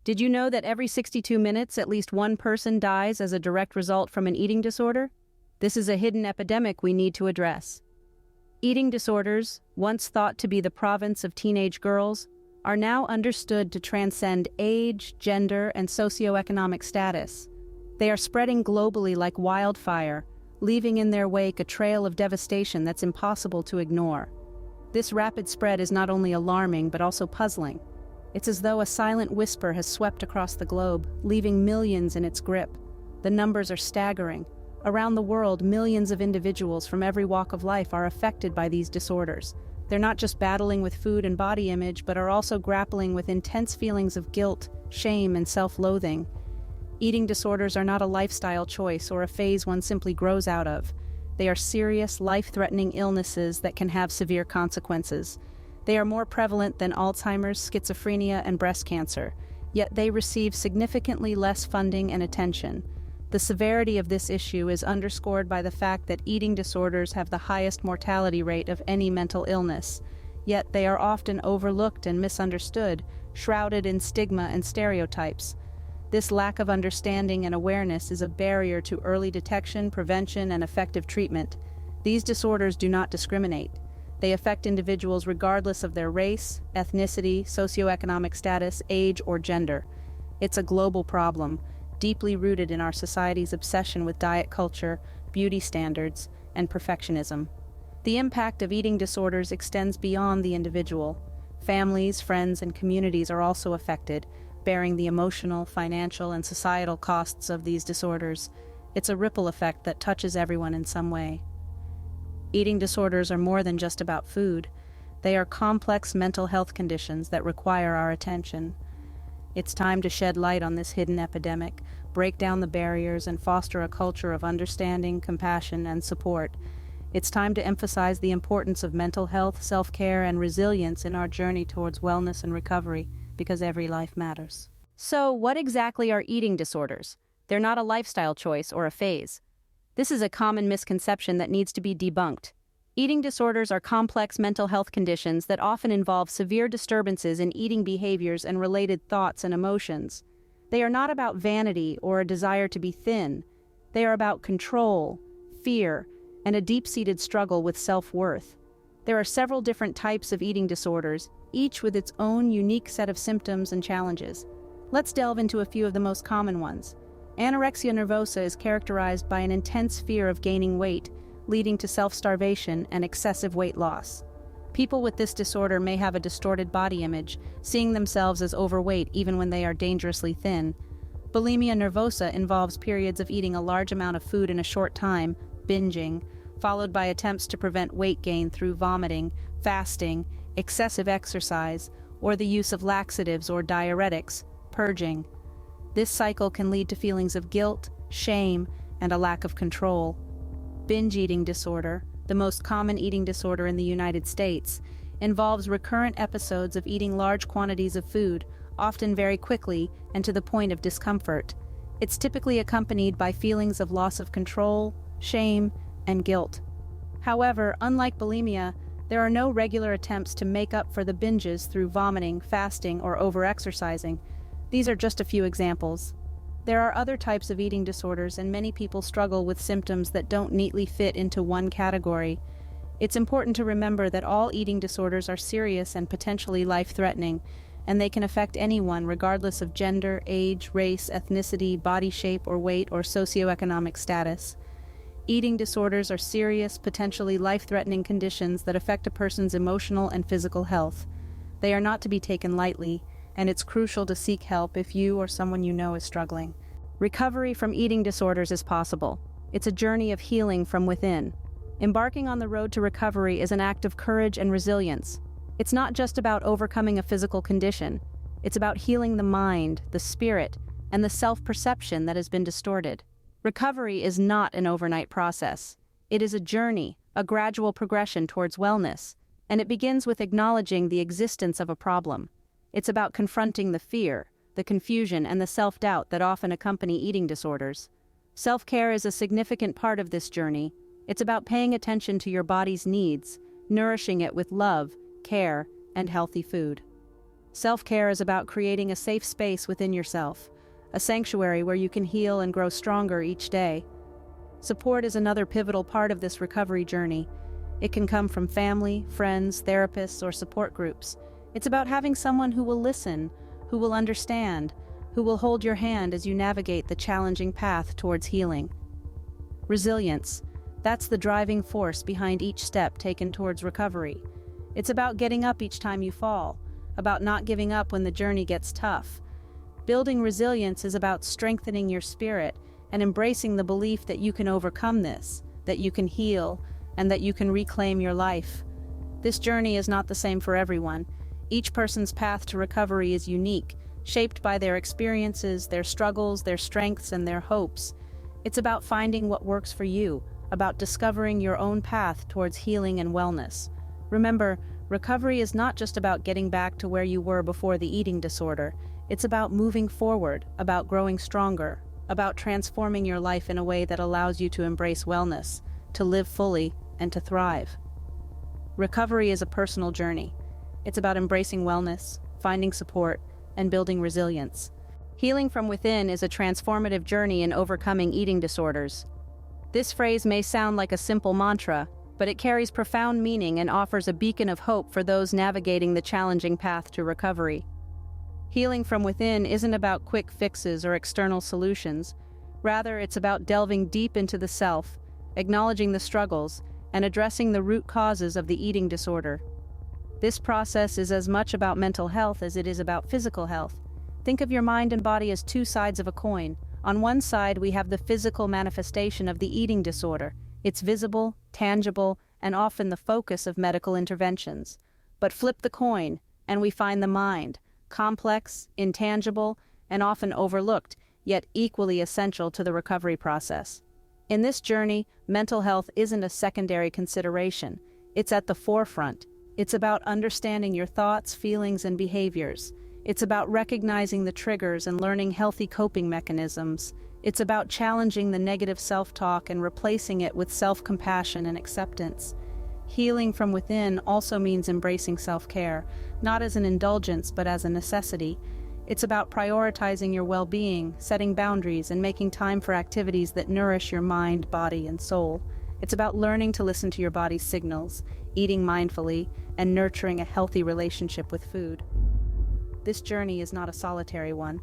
Did you know that every 62 minutes at least one person dies as a direct result from an eating disorder? This is a hidden epidemic we need to address. Eating disorders, once thought to be the province of teenage girls, are now understood to transcend age, gender, and socioeconomic status. They are spreading globally like wildfire, leaving in their wake a trail of devastation that's impossible to ignore. This rapid spread is not only alarming but also puzzling. It's as though a silent whisper has swept across the globe, leaving millions in its grip. The numbers are staggering. Around the world, millions of individuals from every walk of life are affected by these disorders. They're not just battling with food and body image, but are also grappling with intense feelings of guilt, shame, and self-loathing. Eating disorders are not a lifestyle choice or a phase one simply grows out of. They are serious, life-threatening illnesses that can have severe consequences. They are more prevalent than Alzheimer's, schizophrenia, and breast cancer, yet they receive significantly less funding and attention. The severity of this issue is underscored by the fact that eating disorders have the highest mortality rate of any mental illness, yet they are often overlooked and misunderstood, shrouded in stigma and stereotypes. This lack of understanding and awareness is a barrier to early detection, prevention, and effective treatment. These disorders do not discriminate. They affect individuals regardless of their race, ethnicity, socioeconomic status, age, or gender. It's a global problem, deeply rooted in our society's obsession with diet culture, beauty standards, and perfectionism. The impact of eating disorders extends beyond the individual. Families, friends, and communities are also affected, bearing the emotional, financial, and societal costs of these disorders. It's a ripple effect that touches everyone in some way. Eating disorders are more than just about food. They are complex mental health conditions that require our attention. It's time to shed light on this hidden epidemic, break down the barriers, and foster a culture of understanding, compassion, and support. It's time to emphasize the importance of mental health, self-care, and resilience in our journey towards wellness and recovery, because every life matters. So, what exactly are eating disorders? They're not a lifestyle choice or a phase. This is a common misconception that needs to be debunked. Eating disorders are complex mental health conditions that often involve severe disturbances in eating behaviors and related thoughts and emotions. They are not about vanity or a desire to be thin. They are about control, fear, and a deep-seated struggle with self-worth. There are several different types of eating disorders, each with its own unique set of symptoms and challenges. Let's delve into a few of the most common ones. Anorexia nervosa is characterized by an intense fear of gaining weight, leading to self-starvation and excessive weight loss. People with this disorder may have a distorted body image, seeing themselves as overweight even when they are dangerously thin. Bulimia nervosa involves periods of eating a large amount of food in a short time, binging, followed by attempts to prevent weight gain through vomiting, fasting, excessive exercise, or the use of laxatives or diuretics, purging. This cycle can lead to feelings of guilt, shame, and a lack of control. Binge eating disorder, the most common eating disorder in the United States, involves recurrent episodes of eating large quantities of food, often very quickly and to the point of discomfort. It's typically accompanied by feelings of loss of control, shame, and guilt. However, unlike bulimia, there are no regular attempts to make up for the binges through vomiting, fasting, or overexercising. These are just a few examples. There are other types of eating disorders, and many people struggle with symptoms that don't neatly fit into one category. It's important to remember that all eating disorders are serious and potentially life-threatening, and they can affect anyone regardless of gender, age, race, ethnicity, body shape or weight, or socioeconomic status. Eating disorders are serious, potentially life-threatening conditions that affect a person's emotional and physical health. They are not to be taken lightly, and it's crucial to seek help if you or someone you know is struggling. Recovery from eating disorders is possible. It's a journey of healing from within. Embarking on the road to recovery is an act of courage and resilience. It's not just about overcoming a physical condition. It's about healing the mind, the spirit, and the self-perception that has been distorted. Recovery is not an overnight process. It is a journey, a gradual progression towards wellness, and it begins with acknowledging the existence of a problem. It's about confronting the fear, the confusion, and the self-doubt that often accompany eating disorders. Self-care is a significant part of this journey. It's about paying attention to your body's needs, nourishing it with love, care, and healthy food. Self-care is about creating a safe space within yourself, a sanctuary where you can heal and grow stronger each day. Support is another pivotal part of this recovery journey. It can come from family, friends, therapists, or support groups. It's about having someone who will listen, who will understand, who will hold your hand as you navigate the challenging path towards healing. Resilience. That's the driving force behind each step taken towards recovery. It's about getting up each time you fall, about not giving up when the journey gets tough. Building resilience is about strengthening your spirit and embracing the belief that you can overcome this, that you can heal, and that you can reclaim your life. This journey is not the same for everyone. Each person's path to recovery is unique, shaped by their experiences, their struggles, their strengths, and their hopes. It's about finding what works for you, about discovering your own path towards healing and wellness. Remember, recovery is not just about getting back to where you were before the eating disorder. It's about moving forward, about growing stronger, about transforming your life in a way that allows you to embrace wellness, to live fully, and to thrive. Recovery is a personal journey. It's about embracing wellness, finding support, and building resilience. Healing from within is a transformative journey in overcoming eating disorders. This phrase may sound like a simple mantra, but it carries profound meaning and offers a beacon of hope for those navigating the challenging path to recovery. Healing from within isn't about quick fixes or external solutions. Rather, it's about delving deep into the self, acknowledging the struggles, and addressing the root causes of the eating disorder. This process is as much about mental health as it is about physical health. Think of your mind and body as two sides of a coin. On one side, we have the physical manifestation of the eating disorder. It's visible, tangible, and often the focus of medical interventions. But flip the coin, and we find the mind, complex, intangible, and often overlooked, yet equally essential to the recovery process. In this journey, mental health isn't a secondary consideration. It's at the forefront. It's about understanding your thoughts, feelings, and behaviors. It's about recognizing the triggers and learning healthy coping mechanisms. It's about challenging the negative self-talk and replacing it with self-compassion and acceptance. Healing from within also means embracing self-care, not as an indulgence but as a necessity. It's about prioritizing your well-being, setting boundaries, and making time for activities that nourish your mind, body, and soul. It's about learning to listen to your body's signals, eating mindfully, and nurturing a healthy relationship with food. This journey is not a solitary one.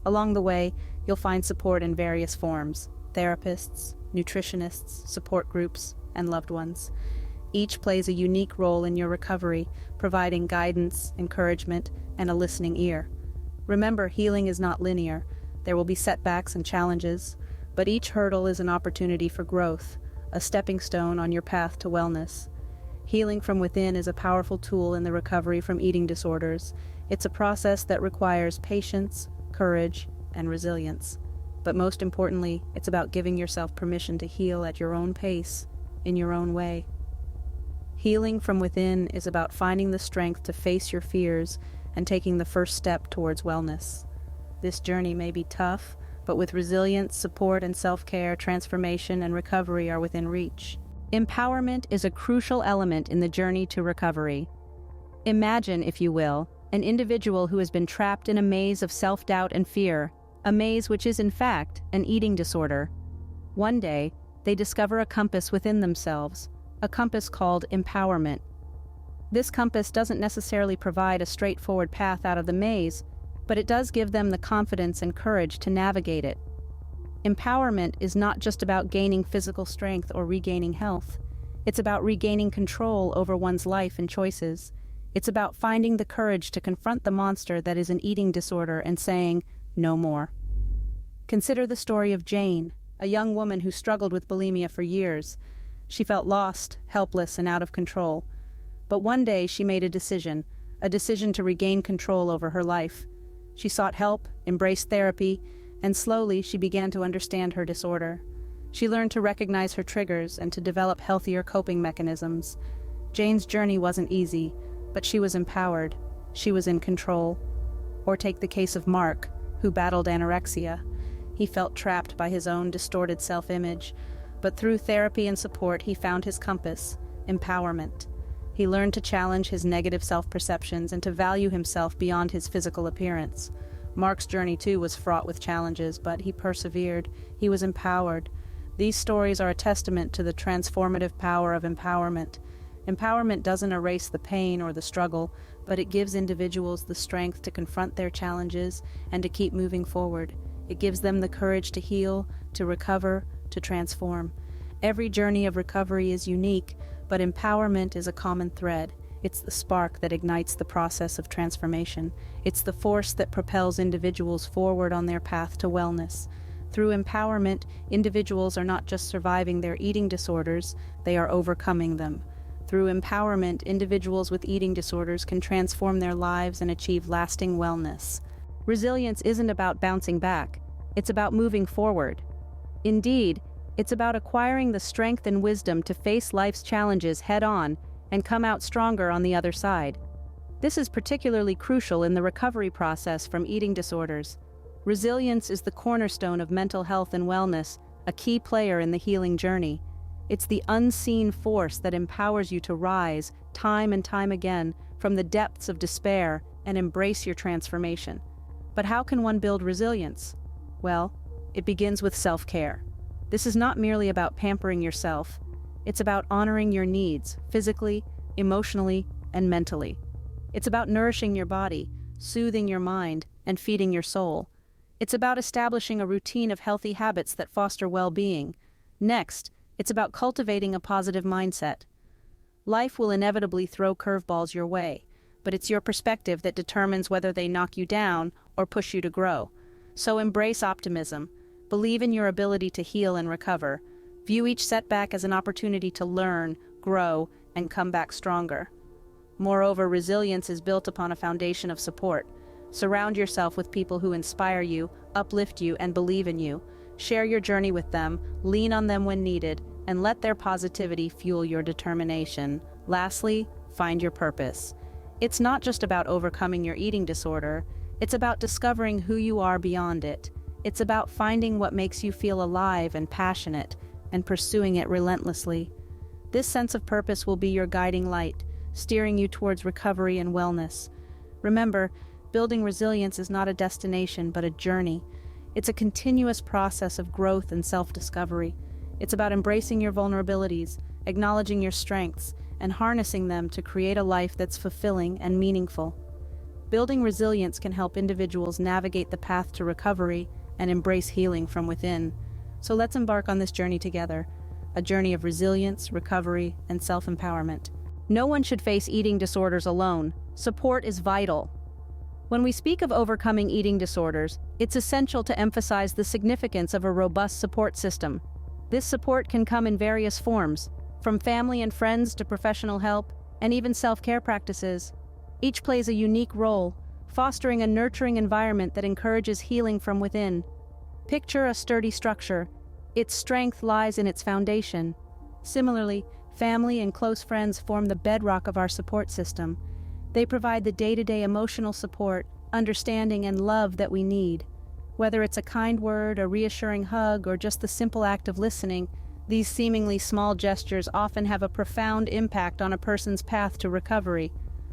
Along the way, you'll find support in various forms: therapists, nutritionists, support groups, and loved ones. Each plays a unique role in your recovery, providing guidance, encouragement, and a listening ear. Remember, healing is not linear. There will be setbacks and challenges, but each hurdle is an opportunity for growth, a stepping stone on your path to wellness. Healing from within is a powerful tool in the recovery from eating disorders. It's a process that requires patience, courage, and resilience. But most importantly, it's about giving yourself permission to heal at your own pace, in your own way. Healing from within is about finding the strength to face your fears and taking the first step towards wellness. This journey may be tough, but with resilience, support, and self-care, transformation and recovery are within reach. Empowerment is a crucial element in the journey to recovery. Imagine, if you will, an individual who has been trapped in a maze of self-doubt and fear, a maze which is in fact an eating disorder. One day, they discover a compass within themselves, a compass called empowerment. This compass doesn't necessarily provide a straightforward path out of the maze, but it does give them the confidence and courage to navigate it. Empowerment is not just about gaining physical strength or regaining health. It's about regaining control over one's life and choices. It's about finding the courage to confront the monster that is an eating disorder and saying, no more. Consider the story of Jane, a young woman who struggled with bulimia for years. She felt lost, helpless, and out of control. But one day she made a decision to regain control over her life. She sought help, embraced therapy, and slowly she began to understand her disorder. She learned to recognize her triggers and to develop healthier coping mechanisms. Jane's journey wasn't easy, but she was empowered. She was in control. Or take the case of Mark, who battled anorexia. He felt trapped by his own distorted self-image, but through therapy and support he found his compass, empowerment. He learned to challenge his negative self-perceptions and to value himself beyond his physical appearance. Mark's journey, too, was fraught with challenges, but he persevered. He was empowered. These stories are a testament to the transformative power of empowerment. Empowerment doesn't erase the pain or the struggle, but it gives individuals the strength to confront their challenges and to keep moving forward. It gives them the courage to heal, to recover, to transform. Every journey of recovery is unique, but empowerment is a common thread. It's the spark that ignites the process of transformation. It's the force that propels individuals forward on their path to wellness. Through empowerment, individuals are not just surviving their eating disorders, they are overcoming them. Through empowerment, individuals with eating disorders can transform their lives and achieve lasting wellness. Resilience isn't about bouncing back, it's about moving forward. Indeed, it's about acquiring the strength and wisdom to face life's challenges head-on and come out stronger on the other side. This is particularly crucial in the recovery process from eating disorders. Resilience is the cornerstone of mental health and wellness, a key player in the healing journey. It's the unseen force that empowers you to rise, time and time again, from the depths of despair and embrace your transformation. But how can one build resilience? Well, it begins with self-care. This is not merely about pampering yourself. It's about honoring your needs, physically, emotionally, and mentally. It's about nourishing your body, soothing your mind, and feeding your soul. It's about establishing a routine of healthy habits that foster well-being. Next, it's about cultivating a positive mindset. Life will inevitably throw curveballs your way, but it's your perspective that determines whether they knock you down or push you to grow. So embrace optimism. Believe in your ability to heal and recover. View each setback as an opportunity to learn, grow, and come back stronger. Moreover, resilience is built upon a foundation of support. Surround yourself with people who inspire you, uplift you, and believe in you. Share your journey with them, lean on them when needed, and let their positivity fuel your determination. Lastly, find your purpose. It's not just about overcoming your eating disorder, it's about discovering who you are beyond it. It's about finding what makes you feel alive and passionate, and pursuing it relentlessly. This sense of purpose will be your guiding light, steering you towards recovery and wellness. Remember, building resilience is not a destination, but a journey. It's a continuous process of growth and self-discovery. It's about embracing your vulnerabilities, acknowledging your strengths, and harnessing them to create a life that's fulfilling and meaningful. Building resilience can help individuals navigate the path to recovery and embrace healing from within. So let's embark on this journey together, a journey of resilience, recovery, and self-empowerment. No one should face eating disorders alone. Support is vital. When we speak of overcoming eating disorders, it's essential to emphasize the significance of a robust support system. This support can come in various forms, from family and friends to professional help, and even self-care practices. Each plays a unique role, fostering a nurturing environment that encourages healing from within. Picture a sturdy structure. Its strength lies in its foundation. Similarly, family and close friends form the bedrock of our support system. They provide the day-to-day emotional support, understanding, and love that we need. Whether it's a kind word, a reassuring hug, or just the simple act of listening, these seemingly small gestures often have a profound impact on a person's path to recovery.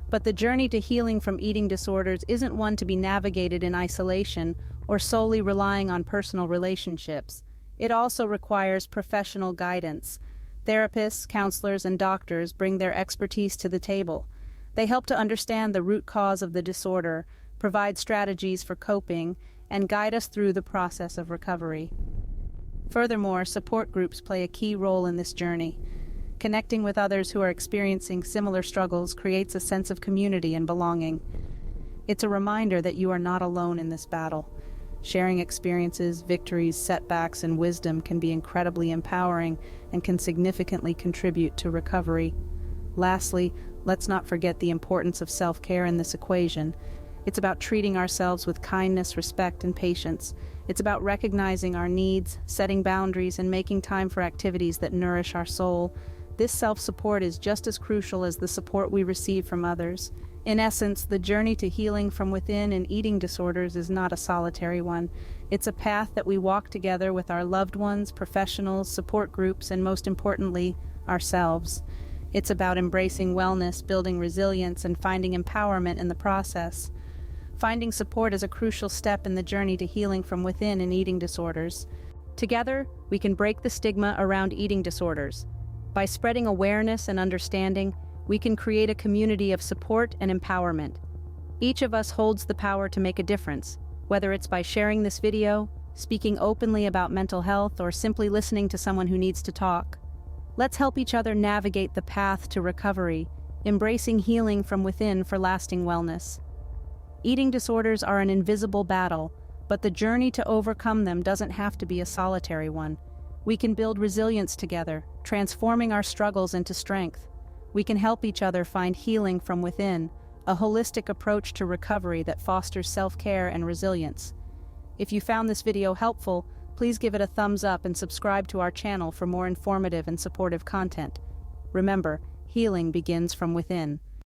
But the journey to healing from eating disorders isn't one to be navigated in isolation or solely relying on personal relationships. It also requires professional guidance. Therapists, counselors, and doctors bring their expertise to the table. They help to understand the root cause of the disorder, provide strategies for coping, and guide us through the process of recovery. Furthermore, support groups play a key role in this journey. Connecting with others who are experiencing similar struggles creates a sense of community and belonging. It's a reminder that you are not alone in this battle. Sharing experiences, victories, setbacks, and wisdom can be incredibly empowering and can significantly contribute to recovery. Lastly, let's not forget the importance of self-care in this equation. It's about treating ourselves with kindness, respect, and patience. It's about recognizing our needs, setting boundaries, and making time for activities that nourish our soul. This self-support is just as crucial as the support we receive from others. In essence, the journey to healing from within in eating disorders is not a solitary one. It's a path that we walk together with our loved ones, professionals, support groups, and most importantly, ourselves. It's about embracing wellness, building resilience, and finding empowerment in the process. Finding support is a crucial step in the journey to healing from within in eating disorders. Together, we can break the stigma around eating disorders. By spreading awareness and understanding, we can create a community of support and empowerment. Each of us holds the power to make a difference, whether it's by sharing this video, speaking openly about mental health, or simply listening to someone who needs to talk. Let's help each other navigate the path to recovery, embracing healing from within for lasting wellness. Eating disorders are an invisible battle, but the journey to overcome them doesn't have to be a solitary one. We can build resilience together, transforming our struggles into strength. We can help each other find healing from within, a holistic approach to recovery that fosters self-care and resilience. If you found this video helpful, please give it a thumbs up and subscribe to our channel for more informative and supportive content. Remember, healing begins from within.